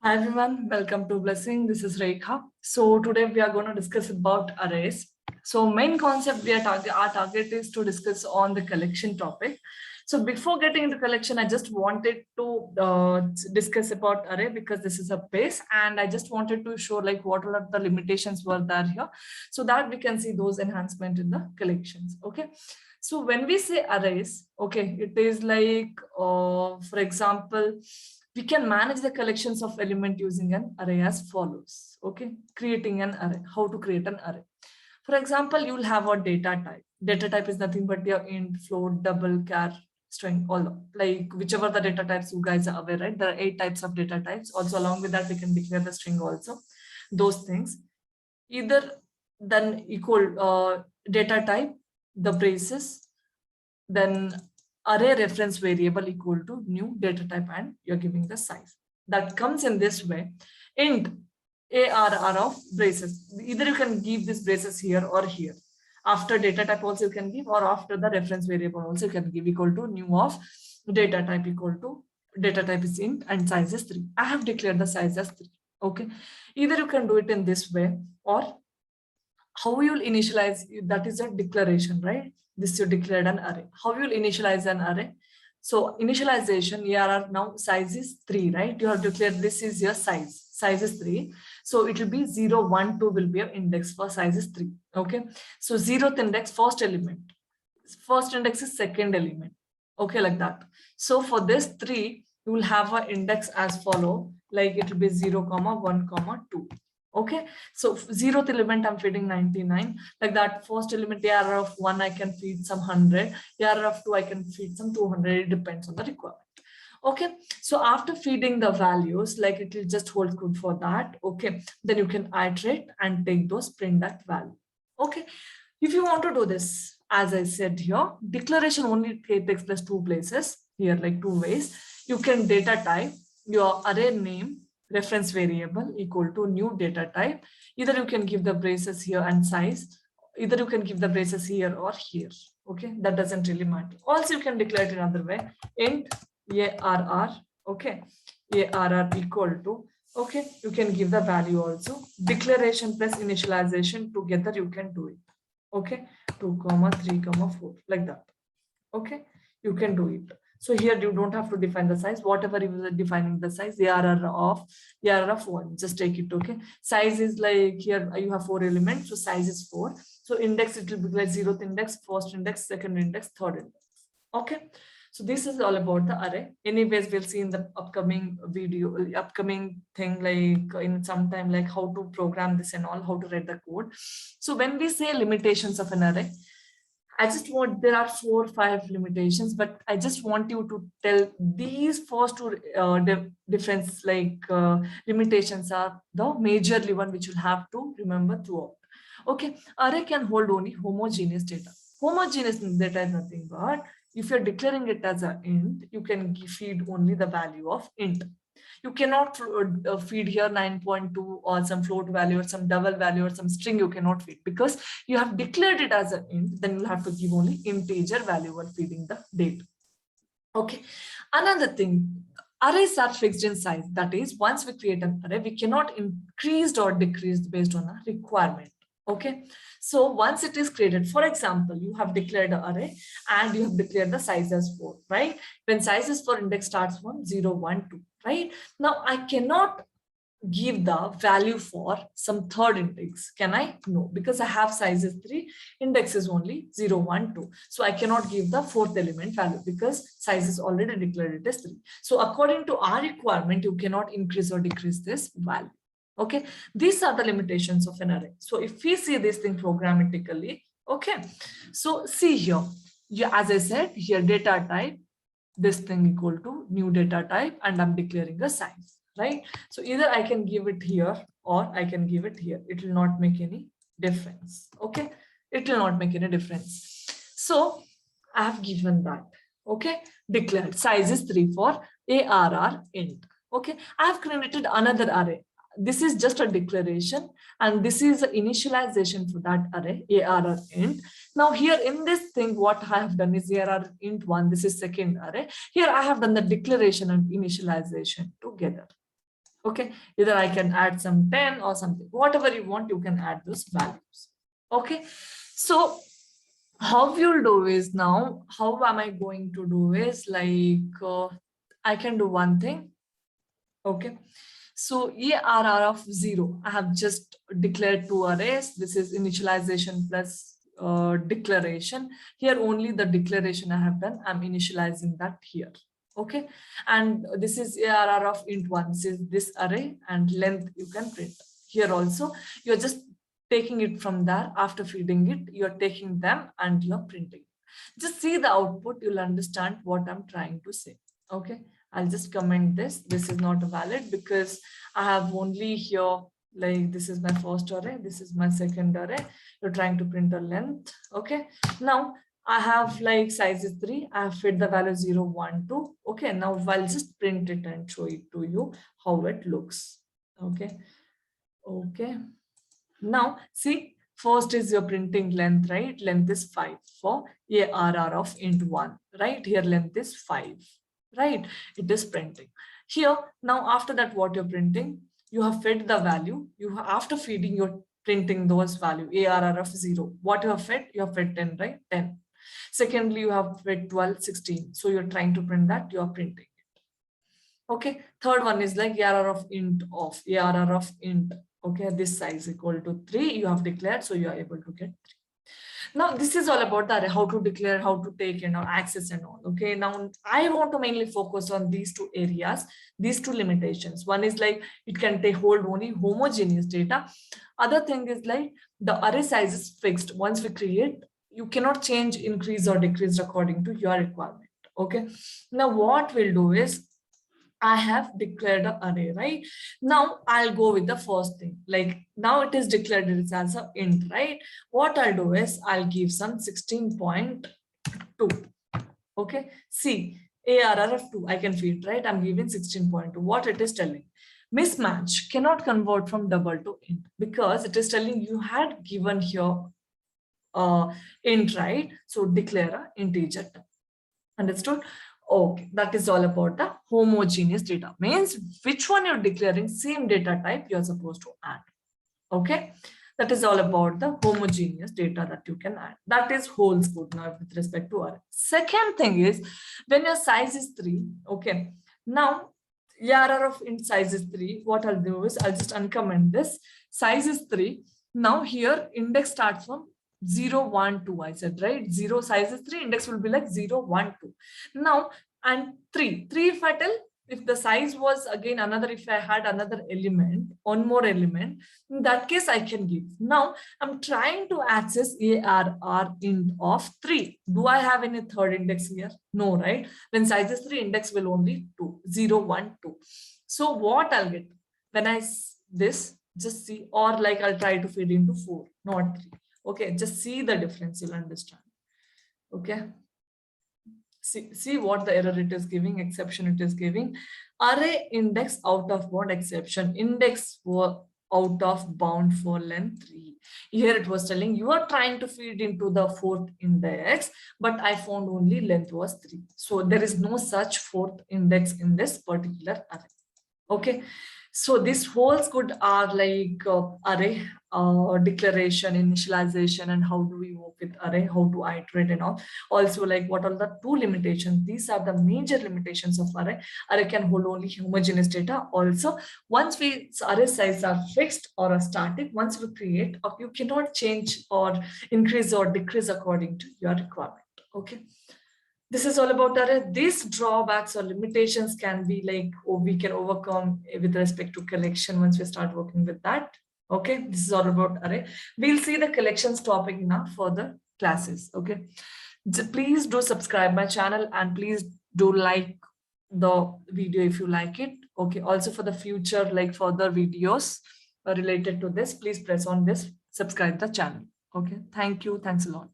Hi everyone, welcome to Blessing. This is Rekha. So today we are going to discuss about arrays. So main concept our target is to discuss on the collection topic. So before getting into collection, I just wanted to discuss about array because this is a base, and I just wanted to show like what are the limitations were there here, so that we can see those enhancement in the collections. Okay. So when we say arrays, okay, it is like, for example, we can manage the collections of element using an array as follows. Okay, creating an array. How to create an array? For example, you will have a data type. Data type is nothing but your int, float, double, char, string, all like whichever the data types you guys are aware, right? There are 8 types of data types. Also, along with that, we can declare the string also. Those things. Either then equal data type, the braces, then array reference variable equal to new data type, and you're giving the size. That comes in this way. Int ARR of braces. Either you can give this braces here or here. After data type also you can give, or after the reference variable also you can give equal to new of data type equal to data type is int and size is 3. I have declared the size as 3. Okay. Either you can do it in this way, or how you will initialize, that is a declaration, right? This you declared an array. How you will initialize an array? So initialization, ARR now size is 3, right? You have declared this is your size. Size is 3. So it will be 0, 1, 2 will be your index for size is 3. Okay. So 0th index, first element. First index is second element. Okay, like that. So for this 3, you will have an index as follow, like it will be 0, 1, 2. Okay, so 0th element I'm feeding 99, like that. First element ARR of 1 I can feed some 100, ARR of 2 I can feed some 200. It depends on the requirement. Okay, so after feeding the values, like it will just hold good for that. Okay, then you can iterate and take those print that value. Okay, if you want to do this, as I said here, declaration only takes place 2 places here, like 2 ways. You can data type your array name reference variable equal to new data type. Either you can give the braces here and size, either you can give the braces here or here. Okay, that doesn't really matter. Also, you can declare it another way. Int ARR, okay, ARR equal to, okay, you can give the value also. Declaration plus initialization together, you can do it. Okay, 2, 3, 4, like that. Okay, you can do it. So here you don't have to define the size. Whatever you are defining the size, ARR of 1, just take it. Okay, size is like here you have 4 elements, so size is 4. So index, it will be like 0th index, first index, second index, third index. Okay, so this is all about the array. Anyways, we'll see in the upcoming video, upcoming thing, like in some time, like how to program this and all, how to write the code. So when we say limitations of an array, I just want, there are 4 or 5 limitations, but I just want you to tell these first 2 difference, like limitations are the majorly one which you'll have to remember throughout. Okay, array can hold only homogeneous data. Homogeneous data is nothing but if you're declaring it as an int, you can feed only the value of int. You cannot feed here 9.2 or some float value or some double value or some string. You cannot feed because you have declared it as an int. Then you have to give only integer value while feeding the data. Okay, another thing, arrays are fixed in size. That is, once we create an array, we cannot increase or decrease based on a requirement. Okay, so once it is created, for example, you have declared an array and you have declared the size as 4, right? When size is 4, index starts from 0, 1, 2, right? Now I cannot give the value for some third index. Can I? No, because I have size is 3, index is only 0, 1, 2. So I cannot give the fourth element value because size is already declared it as 3. So according to our requirement, you cannot increase or decrease this value. Okay, these are the limitations of an array. So if we see this thing programmatically, okay, so see here, as I said, here data type, this thing equal to new data type, and I'm declaring a size, right? So either I can give it here or I can give it here. It will not make any difference. Okay, it will not make any difference. So I have given that. Okay, declared size is 3 for ARR int. Okay, I have created another array. This is just a declaration, and this is the initialization for that array ARR int. Now here in this thing, what I have done is ARR int 1. This is second array. Here I have done the declaration and initialization together. Okay, either I can add some 10 or something, whatever you want, you can add those values. Okay, so how you'll do is now, how am I going to do is like, I can do one thing. Okay, so ARR of 0, I have just declared two arrays. This is initialization plus declaration. Here only the declaration I have done, I'm initializing that here. Okay, and this is ARR of int1. This is this array, and length you can print. Here also, you're just taking it from there. After feeding it, you're taking them and you're printing. Just see the output, you'll understand what I'm trying to say. Okay, I'll just comment this. This is not valid because I have only here, like this is my first array, this is my second array. You're trying to print a length. Okay, now I have like size is 3. I have fed the value 0, 1, 2. Okay, now I'll just print it and show it to you how it looks. Okay, okay. Now see, first is your printing length, right? Length is 5 for ARR of int1, right? Here length is 5, right? It is printing. Here, now after that, what you're printing, you have fed the value. You have, after feeding, you're printing those value, ARR of 0. What you have fed? You have fed 10, right? 10. Secondly, you have fed 12, 16. So you're trying to print that, you're printing. Okay, third one is like ARR of int of ARR of int. Okay, this size equal to 3, you have declared, so you are able to get 3. Now this is all about the how to declare, how to take access and all. Okay, now I want to mainly focus on these two areas, these two limitations. One is like it can take hold only homogeneous data. Other thing is like the array size is fixed. Once we create, you cannot change, increase or decrease according to your requirement. Okay, now what we'll do is I have declared an array, right? Now I'll go with the first thing. Like now it is declared it as an int, right? What I'll do is I'll give some 16.2. Okay. See, ARR of 2, I can feed, right? I'm giving 16.2. What it is telling? Mismatch cannot convert from double to int because it is telling you had given here int, right? So declare an integer term. Understood? Okay, that is all about the homogeneous data. Means which one you're declaring, same data type you're supposed to add. Okay, that is all about the homogeneous data that you can add. That is holds good now with respect to array. Second thing is when your size is 3. Okay, now ARR of int size is 3. What I'll do is I'll just uncomment this. Size is 3. Now here index starts from 0, 1, 2. I said, right? 0 size is 3, index will be like 0, 1, 2. Now, and 3 if I tell, if the size was again another, if I had another element, one more element, in that case I can give. Now I'm trying to access ARR int of 3. Do I have any third index here? No, right? When size is 3, index will only 2, 0, 1, 2. So what I'll get when I this, just see, or like I'll try to feed into 4, not 3. Okay, just see the difference, you'll understand. Okay, see what the error it is giving, exception it is giving. Array index out of bound exception, index for out of bound for length 3. Here it was telling you are trying to feed into the fourth index, but I found only length was 3. So there is no such fourth index in this particular array. Okay, so these holds good are like array declaration, initialization, and how do we work with array, how to iterate and all. Also, like what are the two limitations? These are the major limitations of array. Array can hold only homogeneous data. Also, once we array size are fixed or are static, once we create, you cannot change or increase or decrease according to your requirement. Okay. This is all about array. These drawbacks or limitations can be like, oh, we can overcome with respect to collection once we start working with that. Okay, this is all about array. We'll see the collections topic in our further classes. Okay, please do subscribe my channel and please do like the video if you like it. Okay, also for the future, like further videos related to this, please press on this, subscribe the channel. Okay, thank you. Thanks a lot.